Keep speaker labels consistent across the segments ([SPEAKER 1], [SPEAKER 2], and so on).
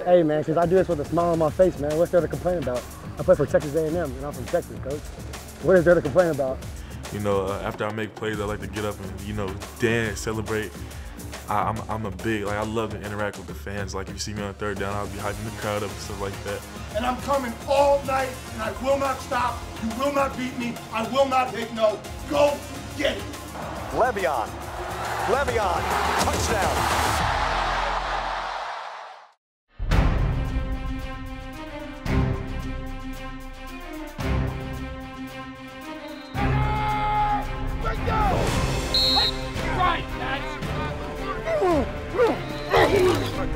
[SPEAKER 1] Hey, man, because I do this with a smile on my face, man. What's there to complain about? I play for Texas A&M, and I'm from Texas, coach. What is there to complain about?
[SPEAKER 2] You know, after I make plays, I like to get up and, you know, dance, celebrate. I'm a big, like, I love to interact with the fans. Like, if you see me on third down, I'll be hyping the crowd up and stuff like that.
[SPEAKER 3] And I'm coming all night, and I will not stop. You will not beat me. I will not hit no. Go get it.
[SPEAKER 4] Le'Veon, touchdown.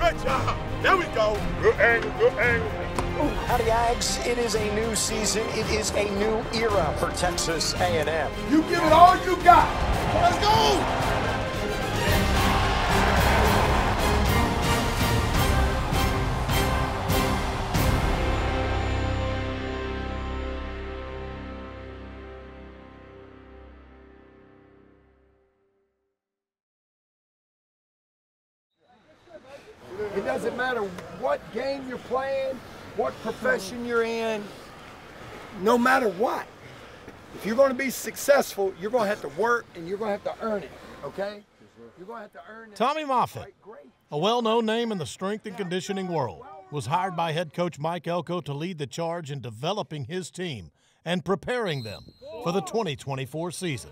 [SPEAKER 3] Good job. There we go. Good angle, good angle.
[SPEAKER 4] Howdy, Aggies. It is a new season. It is a new era for Texas A&M.
[SPEAKER 3] You give it all you got. Let's go. It doesn't matter what game you're playing, what profession you're in, no matter what. If you're going to be successful, you're going to have to work and you're going to have to earn it, okay? You're going to have to earn it.
[SPEAKER 5] Tommy Moffitt, a well-known name in the strength and conditioning world, was hired by head coach Mike Elko to lead the charge in developing his team and preparing them for the 2024 season.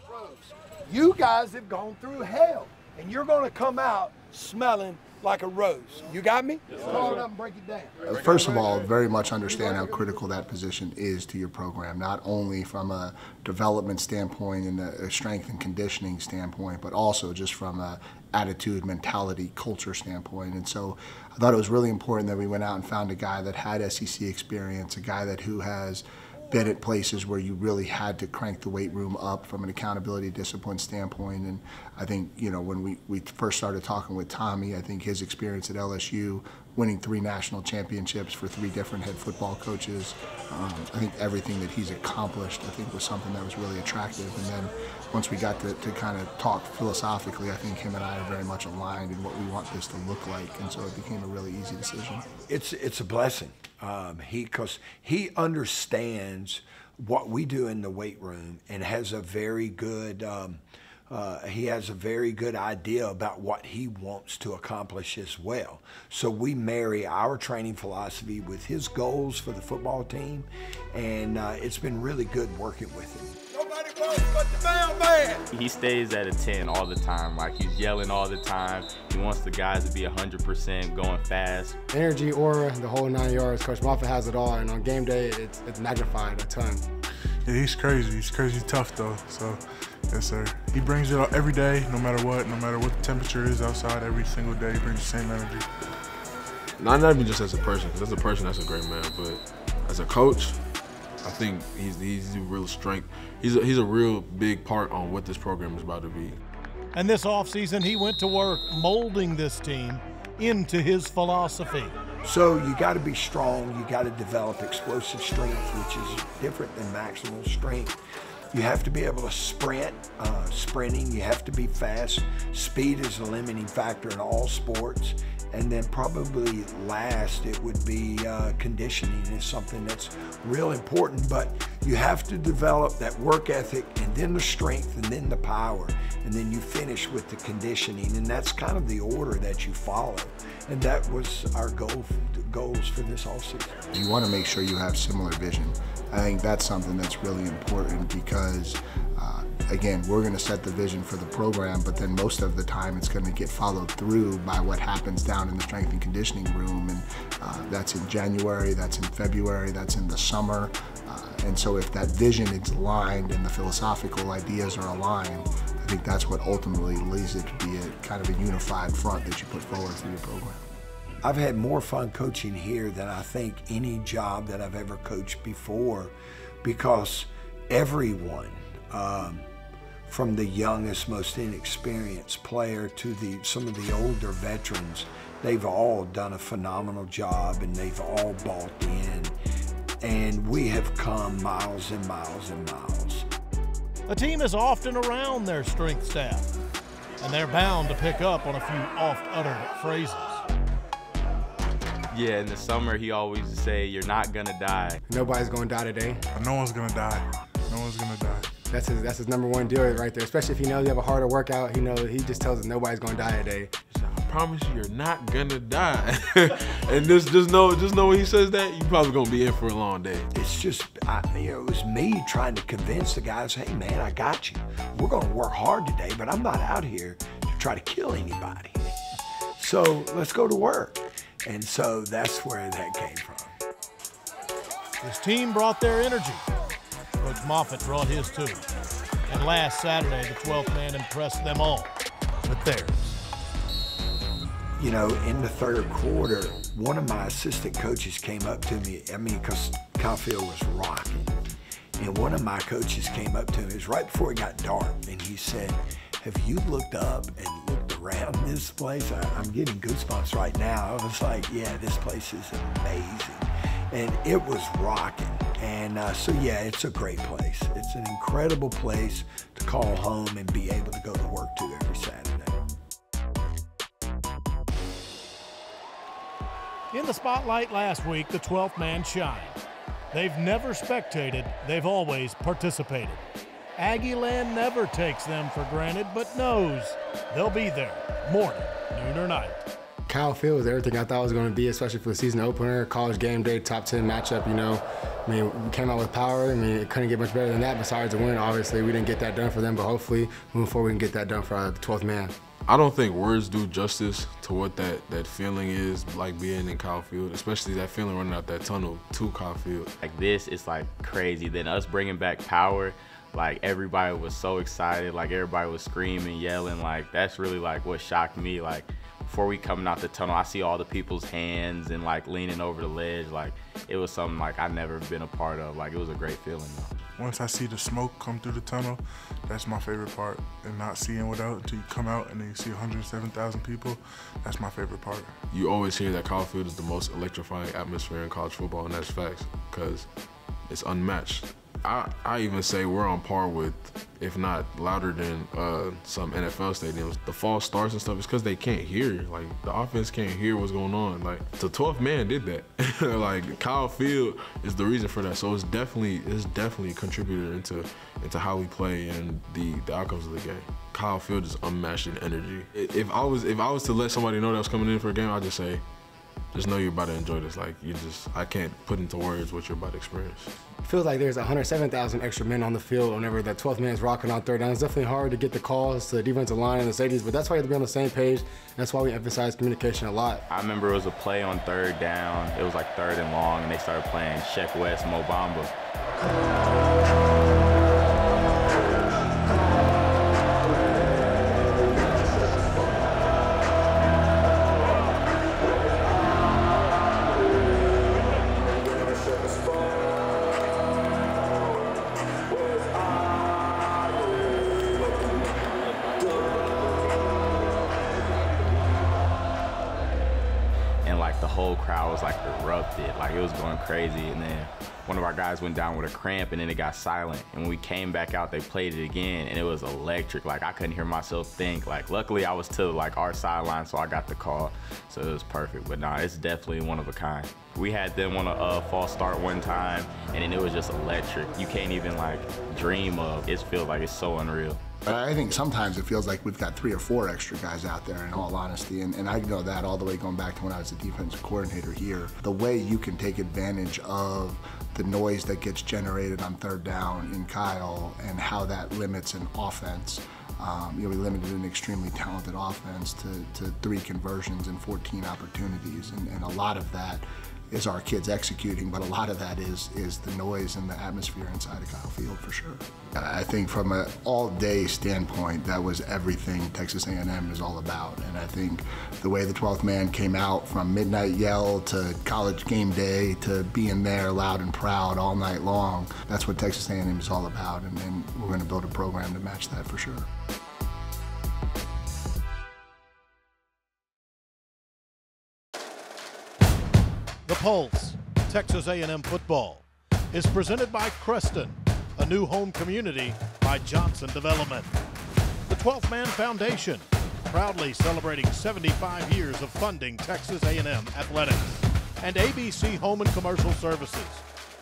[SPEAKER 3] You guys have gone through hell, and you're going to come out smelling like a rose. You got me? Yes, call it up and break it down.
[SPEAKER 6] First of all, very much understand how critical that position is to your program, not only from a development standpoint and a strength and conditioning standpoint, but also just from a attitude, mentality, culture standpoint. And so I thought it was really important that we went out and found a guy that had SEC experience, a guy who has been at places where you really had to crank the weight room up from an accountability discipline standpoint. And I think, you know, when we first started talking with Tommy, I think his experience at LSU, winning 3 national championships for 3 different head football coaches, I think everything that he's accomplished, I think, was something that was really attractive. And then once we got to kind of talk philosophically, I think him and I are very much aligned in what we want this to look like. And so it became a really easy decision.
[SPEAKER 7] It's a blessing. Because he understands what we do in the weight room and has a very good idea about what he wants to accomplish as well. So we marry our training philosophy with his goals for the football team, and it's been really good working with him.
[SPEAKER 3] Nobody goes but the mailman.
[SPEAKER 8] He stays at a 10 all the time. Like, he's yelling all the time. He wants the guys to be 100% going fast.
[SPEAKER 9] Energy, aura, the whole 9 yards. Coach Moffitt has it all, and on game day, it's magnified a ton.
[SPEAKER 2] Yeah, he's crazy. He's crazy tough, though. So, yes, sir. He brings it out every day, no matter what the temperature is outside, every single day. He brings the same energy.
[SPEAKER 10] Not even just as a person, because as a person, that's a great man. But as a coach, I think he's a real strength. He's a real big part on what this program is about to be.
[SPEAKER 5] And this offseason, he went to work molding this team into his philosophy.
[SPEAKER 7] So you got to be strong. You got to develop explosive strength, which is different than maximal strength. You have to be able to sprint, sprinting. You have to be fast. Speed is a limiting factor in all sports. And then probably last, it would be conditioning is something that's real important. But you have to develop that work ethic, and then the strength, and then the power, and then you finish with the conditioning. And that's kind of the order that you follow. And that was our goals for this offseason.
[SPEAKER 6] You want to make sure you have similar vision. I think that's something that's really important because, again, we're going to set the vision for the program, but then most of the time it's going to get followed through by what happens down in the strength and conditioning room. And that's in January, that's in February, that's in the summer. And so if that vision is aligned and the philosophical ideas are aligned, I think that's what ultimately leads it to be a kind of a unified front that you put forward for your program.
[SPEAKER 7] I've had more fun coaching here than I think any job that I've ever coached before, because everyone, from the youngest, most inexperienced player to some of the older veterans, they've all done a phenomenal job and they've all bought in. And we have come miles and miles and miles.
[SPEAKER 5] The team is often around their strength staff, and they're bound to pick up on a few oft-uttered phrases.
[SPEAKER 8] Yeah, in the summer, he always used to say, "You're not gonna die."
[SPEAKER 9] Nobody's gonna die today.
[SPEAKER 11] No one's gonna die. No one's gonna die.
[SPEAKER 9] That's his number one deal right there. Especially if he knows you have a harder workout, he just tells us nobody's gonna die today.
[SPEAKER 10] I promise you, you're not gonna die. And just know when he says that, you're probably gonna be in for a long day.
[SPEAKER 7] It's just, it was me trying to convince the guys, hey man, I got you. We're gonna work hard today, but I'm not out here to try to kill anybody. So let's go to work. And so that's where that came from.
[SPEAKER 5] His team brought their energy. Coach Moffitt brought his too. And last Saturday, the 12th man impressed them all with theirs.
[SPEAKER 7] You know, in the third quarter, one of my assistant coaches came up to me, because Kyle Field was rocking. And one of my coaches came up to me, it was right before it got dark, and he said, have you looked up and looked around this place? I'm getting goosebumps right now. I was like, yeah, this place is amazing. And it was rocking. And so yeah, it's a great place. It's an incredible place to call home and be able to go to work to every Saturday.
[SPEAKER 5] In the spotlight last week, the 12th man shined. They've never spectated, they've always participated. Aggie Land never takes them for granted, but knows they'll be there morning, noon, or night.
[SPEAKER 9] Kyle Field was everything I thought it was going to be, especially for the season opener, college game day, top 10 matchup, I mean, we came out with power. I mean, it couldn't get much better than that besides the win. Obviously, we didn't get that done for them, but hopefully, moving forward, we can get that done for the 12th man.
[SPEAKER 10] I don't think words do justice to what that feeling is like being in Kyle Field, especially that feeling running out that tunnel to Kyle Field.
[SPEAKER 8] Like this, it's like crazy. Then us bringing back power, like everybody was so excited, like everybody was screaming, yelling, like that's really like what shocked me. Like before we coming out the tunnel, I see all the people's hands and like leaning over the ledge. Like it was something like I've never been a part of. Like it was a great feeling though.
[SPEAKER 11] Once I see the smoke come through the tunnel, that's my favorite part. And not seeing without until you come out and then you see 107,000 people, that's my favorite part.
[SPEAKER 10] You always hear that Kyle Field is the most electrifying atmosphere in college football, and that's facts, because it's unmatched. I even say we're on par with, if not louder than some NFL stadiums. The false starts and stuff is because they can't hear. Like the offense can't hear what's going on. Like the 12th man did that. Like Kyle Field is the reason for that. So it's definitely a contributor into how we play and the outcomes of the game. Kyle Field is unmatched in energy. If I was to let somebody know that was coming in for a game, I'd just say, just know you're about to enjoy this. Like I can't put into words what you're about to experience.
[SPEAKER 9] It feels like there's 107,000 extra men on the field whenever that 12th man is rocking on third down. It's definitely hard to get the calls to the defensive line and the safeties, but that's why you have to be on the same page. That's why we emphasize communication a lot.
[SPEAKER 8] I remember it was a play on third down. It was like 3rd and long, and they started playing Sheck West, Mo Bamba. The whole crowd was like erupted, like it was going crazy. And then one of our guys went down with a cramp and then it got silent. And when we came back out, they played it again and it was electric. Like I couldn't hear myself think. Like luckily I was to like our sideline, so I got the call. So it was perfect. But nah, it's definitely one of a kind. We had them on a false start one time and then it was just electric. You can't even like dream of. It feels like it's so unreal.
[SPEAKER 6] I think sometimes it feels like we've got 3 or 4 extra guys out there, in all honesty, and I know that all the way going back to when I was a defensive coordinator here. The way you can take advantage of the noise that gets generated on third down in Kyle and how that limits an offense. We limited an extremely talented offense to 3 conversions and 14 opportunities, and a lot of that is our kids executing, but a lot of that is the noise and the atmosphere inside of Kyle Field for sure. I think from an all-day standpoint, that was everything Texas A&M is all about. And I think the way the 12th man came out from midnight yell to college game day to being there loud and proud all night long, that's what Texas A&M is all about. And we're going to build a program to match that for sure.
[SPEAKER 5] The Pulse, Texas A&M football, is presented by Creston, a new home community by Johnson Development. The 12th Man Foundation, proudly celebrating 75 years of funding Texas A&M athletics. and ABC Home and Commercial Services,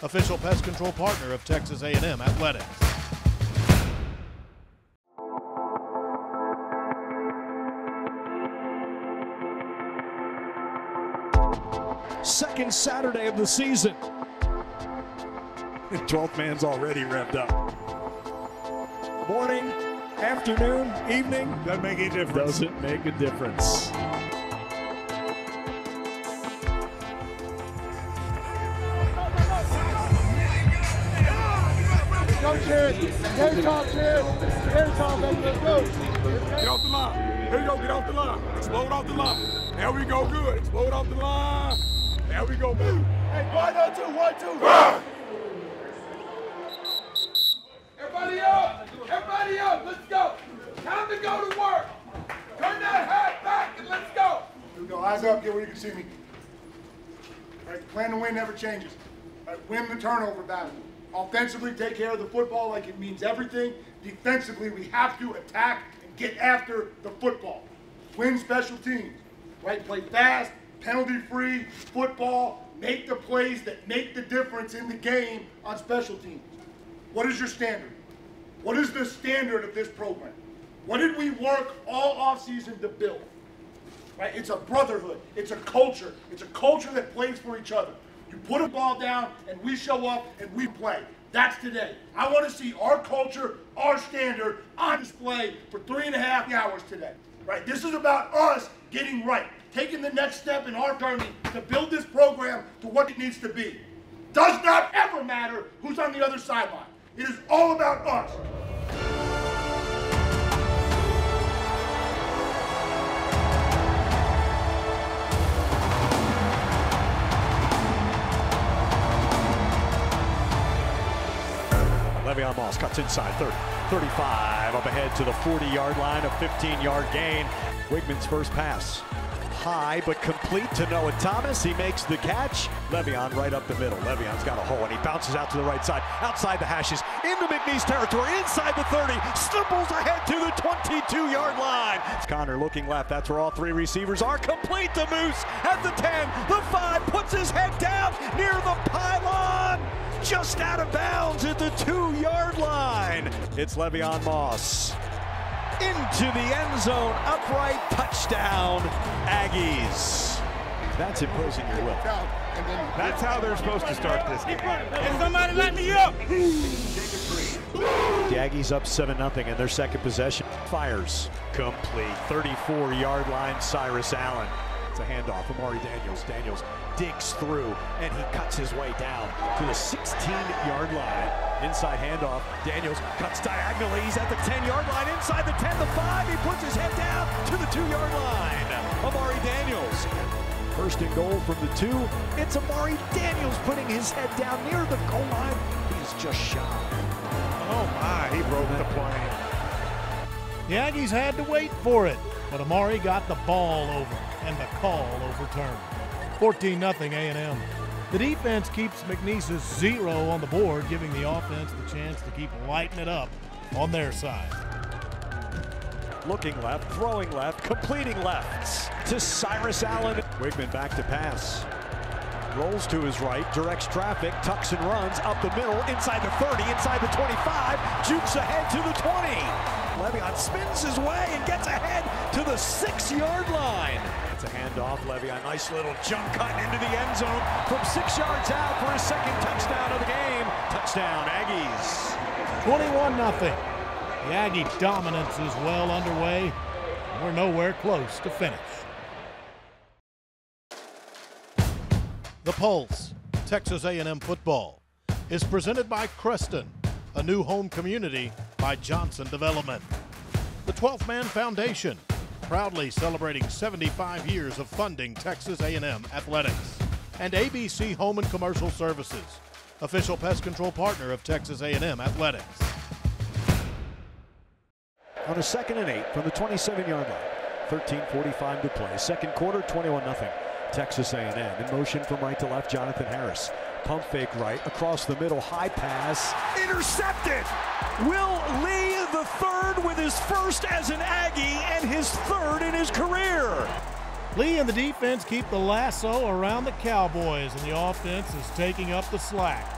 [SPEAKER 5] official pest control partner of Texas A&M Athletics.
[SPEAKER 4] Second Saturday of the season. 12th man's already revved up. Morning, afternoon, evening.
[SPEAKER 12] Doesn't make any difference.
[SPEAKER 4] Doesn't make a difference.
[SPEAKER 3] Go, Jared. Game time, Jared. Game time, baby. Let's go.
[SPEAKER 12] Get off the line. Here you go. Get off the line. Explode off the line. There we go. Good. Explode off the line. There we go, baby.
[SPEAKER 3] Hey, 1, 2, 1, 2. Everybody up. Everybody up. Let's go. Time to go to work. Turn that hat back and let's go.
[SPEAKER 6] Here we go. Eyes up. Get where you can see me. All right, plan to win never changes. All right, win the turnover battle. Offensively, take care of the football like it means everything. Defensively, we have to attack and get after the football. Win special teams, right? Play fast, penalty-free football. Make the plays that make the difference in the game on special teams. What is your standard? What is the standard of this program? What did we work all offseason to build? Right? It's a brotherhood. It's a culture. It's a culture that plays for each other. You put a ball down, and we show up, and we play. That's today. I want to see our culture, our standard on display for 3.5 hours today. Right? This is about us getting right, taking the next step in our journey to build this program to what it needs to be. Does not ever matter who's on the other sideline. It is all about us.
[SPEAKER 4] Le'Veon Moss cuts inside 30, 35, up ahead to the 40-yard line, a 15-yard gain. Wigman's first pass. High but complete to Noah Thomas. He makes the catch. Le'Veon right up the middle. Le'Veon's got a hole and he bounces out to the right side, outside the hashes, into McNeese territory, inside the 30, stumbles ahead to the 22-yard line. It's Connor looking left. That's where all three receivers are. Complete to Moose at the 10, the 5, puts his head down near the pylon. Just out of bounds at the 2-yard line. It's Le'Veon Moss. Into the end zone, upright, touchdown, Aggies. That's imposing your will.
[SPEAKER 12] That's how they're supposed to start this game. And somebody let me up!
[SPEAKER 4] The Aggies up 7-0 in their second possession. Fires, complete, 34-yard line, Cyrus Allen. It's a handoff, Amari Daniels. Daniels digs through, and he cuts his way down to the 16-yard line. Inside handoff, Daniels cuts diagonally. He's at the 10-yard line, inside the 10, the 5. He puts his head down to the 2-yard line. Amari Daniels. First and goal from the 2. It's Amari Daniels putting his head down near the goal line. He's just shy.
[SPEAKER 12] Oh my, he broke the plane.
[SPEAKER 5] The Aggies had to wait for it, but Amari got the ball over and the call overturned. 14-0 A&M. The defense keeps McNeese's 0 on the board, giving the offense the chance to keep lighting it up on their side.
[SPEAKER 4] Looking left, throwing left, completing lefts to Cyrus Allen. Wigman back to pass. Rolls to his right, directs traffic, tucks and runs up the middle, inside the 30, inside the 25, jukes ahead to the 20. Le'Veon spins his way and gets ahead to the 6-yard line. It's a handoff. Le'Veon, nice little jump cut into the end zone from 6 yards out for his second touchdown of the game. Touchdown, Aggies.
[SPEAKER 5] 21-0. The Aggie dominance is well underway. We're nowhere close to finish. The Pulse, Texas A&M football, is presented by Creston, a new home community by Johnson Development. The 12th Man Foundation, proudly celebrating 75 years of funding Texas A&M athletics. And ABC Home and Commercial Services, official pest control partner of Texas A&M athletics.
[SPEAKER 4] On a 2nd and 8 from the 27-yard line, 13:45 to play. Second quarter, 21-0. Texas A&M in motion from right to left. Jonathan Harris, pump fake right across the middle, high pass, intercepted. Will Lee the third with his first as an Aggie and his third in his career.
[SPEAKER 5] Lee and the defense keep the lasso around the Cowboys, and the offense is taking up the slack.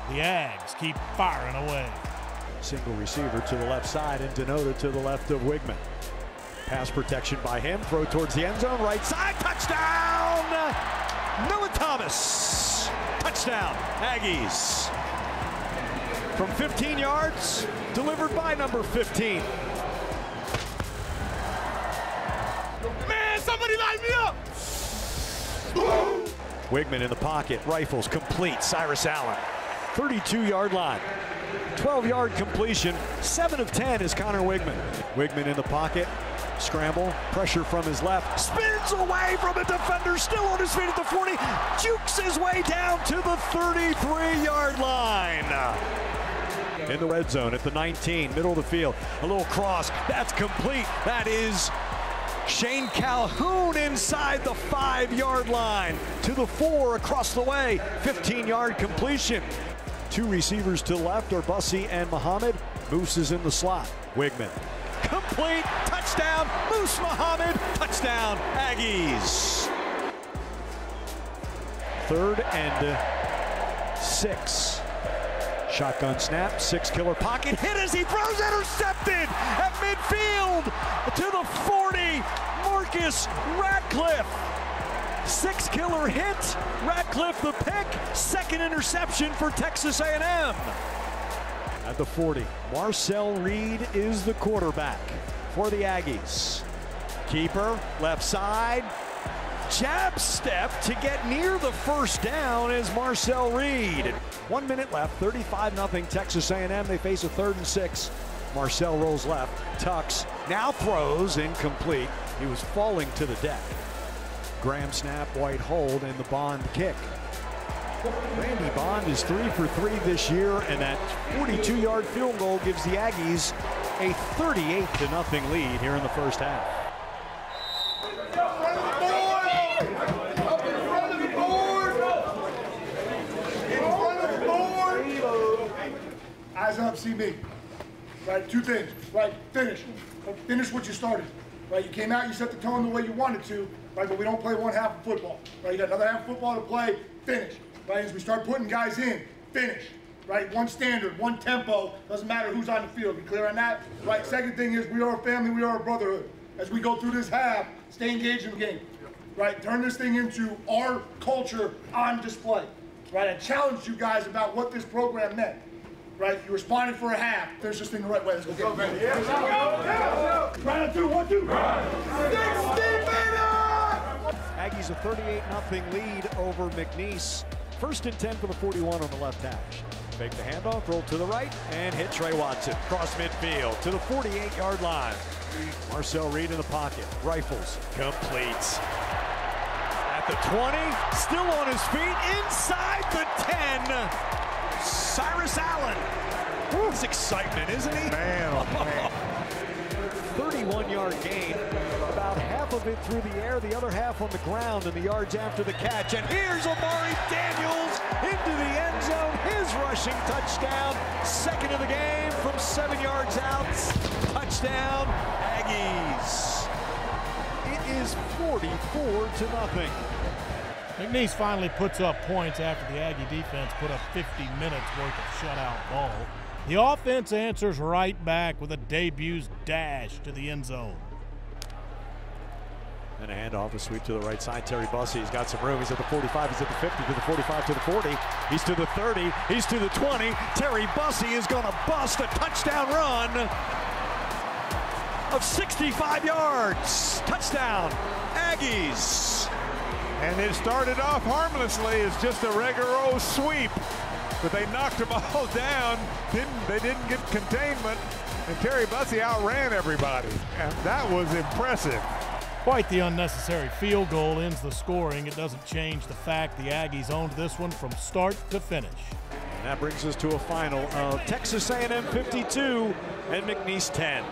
[SPEAKER 5] The Aggies keep firing away.
[SPEAKER 4] Single receiver to the left side, and Denota to the left of Wigman. Pass protection by him, throw towards the end zone, right side, touchdown! Noah Thomas, touchdown, Aggies. From 15 yards, delivered by number 15.
[SPEAKER 12] Man, somebody light me up!
[SPEAKER 4] Wigman in the pocket, rifles complete, Cyrus Allen. 32-yard line, 12-yard completion, 7 of 10 is Connor Wigman. Wigman in the pocket, scramble, pressure from his left, spins away from a defender, still on his feet at the 40, jukes his way down to the 33-yard line. In the red zone at the 19, middle of the field, a little cross, that's complete. That is Shane Calhoun inside the 5-yard line to the 4 across the way, 15-yard completion. 2 receivers to the left are Bussey and Muhammad. Moose is in the slot. Wigman, complete, touchdown, Moose Muhammad, touchdown, Aggies. 3rd and 6. Shotgun snap, 6-killer pocket, hit as he throws, intercepted at midfield to the 40, Marcus Ratcliffe. 6-killer hit, Ratcliffe the pick, 2nd interception for Texas A&M. At the 40, Marcel Reed is the quarterback for the Aggies. Keeper, left side, jab step to get near the first down is Marcel Reed. 1 minute left, 35-0 Texas A&M. They face a 3rd and 6. Marcel rolls left, tucks, now throws, incomplete. He was falling to the deck. Graham snap, White hold, and the Bond kick. Randy Bond is 3 for 3 this year, and that 42-yard field goal gives the Aggies a 38-0 lead here in the first half.
[SPEAKER 13] Eyes up, see me. Right, 2 things. Right, finish. Finish what you started. Right, you came out, you set the tone the way you wanted to. Right, but we don't play 1 half of football. Right, you got another half of football to play. Finish. Right, as we start putting guys in, finish. Right, 1 standard, 1 tempo. Doesn't matter who's on the field. Be clear on that. Right. Second thing is we are a family. We are a brotherhood. As we go through this half, stay engaged in the game. Right, turn this thing into our culture on display. Right, I challenged you guys about what this program meant. Right, you responded for a half. Finish this thing the right way. Let's go. Right on 2, 1, 2. 60
[SPEAKER 4] Aggies a 38-0 lead over McNeese. 1st and 10 for the 41 on the left hash. Fake the handoff, roll to the right, and hit Trey Watson. Cross midfield to the 48-yard line. Marcel Reed in the pocket. Rifles, completes. At the 20, still on his feet, inside the 10. Cyrus Allen. It's excitement, isn't he?
[SPEAKER 12] Man, oh man.
[SPEAKER 4] 31-yard gain. About half of it through the air, the other half on the ground, and the yards after the catch. And here's Amari Daniels into the end zone. His rushing touchdown. 2nd of the game from 7 yards out. Touchdown, Aggies. It is 44-0.
[SPEAKER 5] McNeese finally puts up points after the Aggie defense put up 50 minutes worth of shutout ball. The offense answers right back with a debut's dash to the end zone.
[SPEAKER 4] And a handoff, a sweep to the right side. Terry Bussey, he's got some room. He's at the 45, he's at the 50, to the 45, to the 40. He's to the 30, he's to the 20. Terry Bussey is going to bust a touchdown run of 65 yards. Touchdown, Aggies.
[SPEAKER 12] And it started off harmlessly as just a regular old sweep, but they knocked them all down. They didn't get containment, and Terry Bussey outran everybody, and that was impressive.
[SPEAKER 5] Quite the unnecessary field goal ends the scoring. It doesn't change the fact the Aggies owned this one from start to finish.
[SPEAKER 4] And that brings us to a final of Texas A&M 52 and McNeese 10.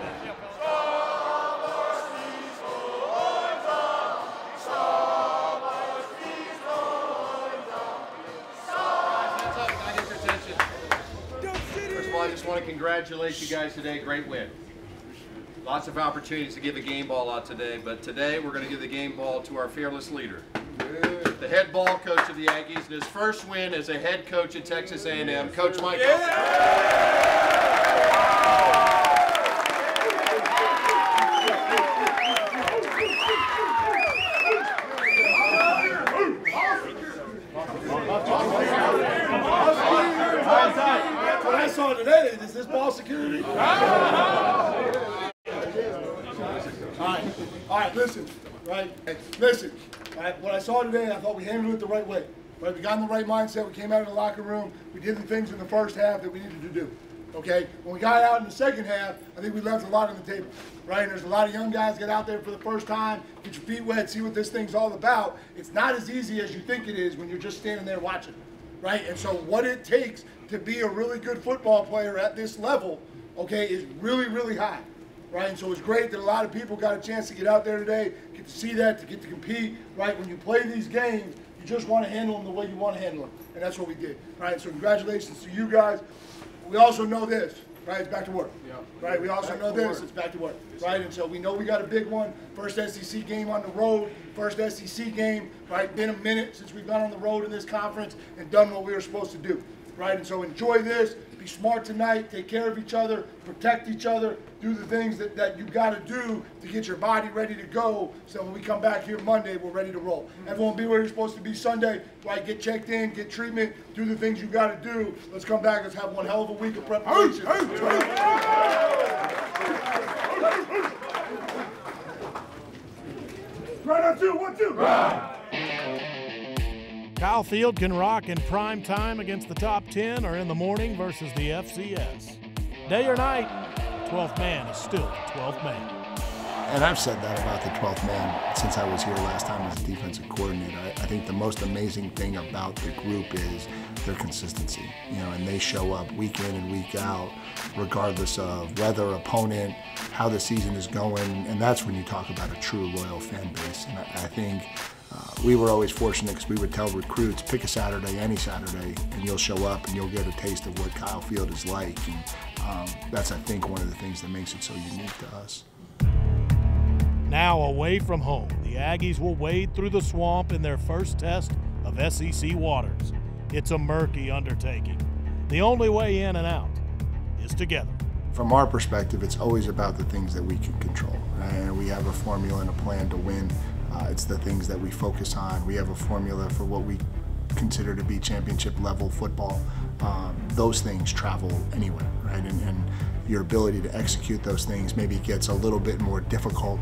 [SPEAKER 14] I just want to congratulate you guys today. Great win. Lots of opportunities to give the game ball out today, but today we're going to give the game ball to our fearless leader, the head ball coach of the Aggies, and his first win as a head coach at Texas A&M, Coach Mike Elko.
[SPEAKER 13] What I saw today, is this ball security? All right, listen, right? Listen, right? What I saw today, I thought we handled it the right way. Right? We got in the right mindset, we came out of the locker room, we did the things in the first half that we needed to do. Okay? When we got out in the second half, I think we left a lot on the table. Right? And there's a lot of young guys get out there for the first time, get your feet wet, see what this thing's all about. It's not as easy as you think it is when you're just standing there watching. Right? And so what it takes to be a really good football player at this level, okay, is really, really high. Right? And so it's great that a lot of people got a chance to get out there today, get to see that, to get to compete. Right? When you play these games, you just want to handle them the way you want to handle them. And that's what we did. Right? So congratulations to you guys. We also know this, right? It's back to work. Yeah. Right? We also know this, it's back to work. Right? And so we know we got a big one. First SEC game on the road, first SEC game, right? Been a minute since we've gone on the road in this conference and done what we were supposed to do. Right? And so enjoy this, be smart tonight, take care of each other, protect each other, do the things that you got to do to get your body ready to go so when we come back here Monday, we're ready to roll. Everyone be where you're supposed to be Sunday, right? Get checked in, get treatment, do the things you got to do. Let's come back, let's have one hell of a week of preparation. Right on two, 1, 2. Right.
[SPEAKER 5] Kyle Field can rock in prime time against the top 10 or in the morning versus the FCS. Day or night, 12th man is still the 12th man.
[SPEAKER 6] And I've said that about the 12th man since I was here last time as a defensive coordinator. I think the most amazing thing about the group is their consistency, and they show up week in and week out, regardless of weather, opponent, how the season is going, and that's when you talk about a true loyal fan base. And I think we were always fortunate because we would tell recruits, pick a Saturday, any Saturday, and you'll show up and you'll get a taste of what Kyle Field is like. And that's, I think, one of the things that makes it so unique to us.
[SPEAKER 5] Now away from home, the Aggies will wade through the swamp in their first test of SEC waters. It's a murky undertaking. The only way in and out is together.
[SPEAKER 6] From our perspective, it's always about the things that we can control. Right? And we have a formula and a plan to win. It's the things that we focus on. We have a formula for what we consider to be championship level football. Those things travel anywhere, right? And your ability to execute those things maybe gets a little bit more difficult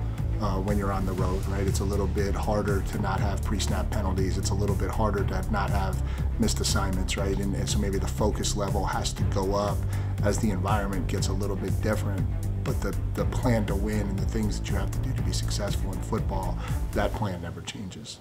[SPEAKER 6] when you're on the road, right? It's a little bit harder to not have pre-snap penalties. It's a little bit harder to not have missed assignments, right? And so maybe the focus level has to go up as the environment gets a little bit different. But the plan to win and the things that you have to do to be successful in football, that plan never changes.